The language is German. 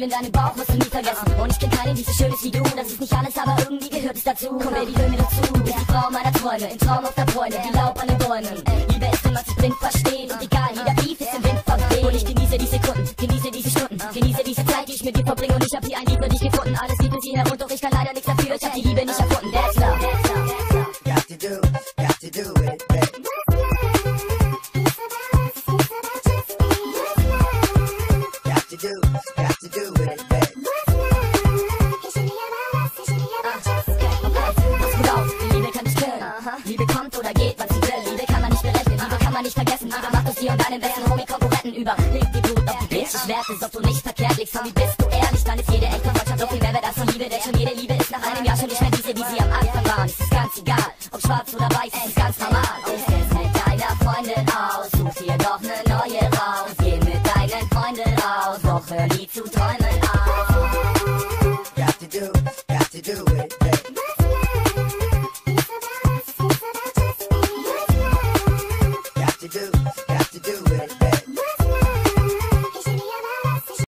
in deinem Bauch wirst du nie vergessen. Und ich kenn keine, die so schön ist wie du. Das ist nicht alles, aber irgendwie gehört es dazu. Komm Baby, hör mir dazu. Du bist die Frau meiner Träume, im Traum auf der Bräune, wie Laub an den Bäumen. Liebe ist, wenn man sich blind versteht. Und egal, jeder Beef ist im Wind verweht. Und ich genieße die Sekunden, genieße diese Stunden, genieße diese Zeit, die ich mit dir verbringe. Und ich hab hier ein Lied für dich gefunden. Alles Lied für sie herum, doch ich kann leider nichts dafür. Ich hab die Liebe nicht erfunden. That's love, that's love, that's love. Got to do it, baby. Got to do it, baby. Pass gut auf, die Liebe kann dich killen. Liebe kommt oder geht, was sie will. Liebe kann man nicht berechnen, Liebe kann man nicht vergessen. Liebe macht aus dir und deinem besten Homie Konkurrenten über. Leg die Blut auf die Bitch, ich werte es, ob du nicht verkehrt liegst. Und wie bist du ehrlich, dann ist jede echte Freundschaft so viel mehr wert als von Liebe. Denn schon jede Liebe ist nach einem Jahr schon nicht mehr diese, wie sie am Anfang waren. Es ist ganz egal, ob schwarz oder weiß, es ist ganz normal. Ist es mit deiner Freundin aus, such dir doch ne neue raus. Geh mit deinen Freunden raus, doch hör nie zu träumen auf. Got to do it.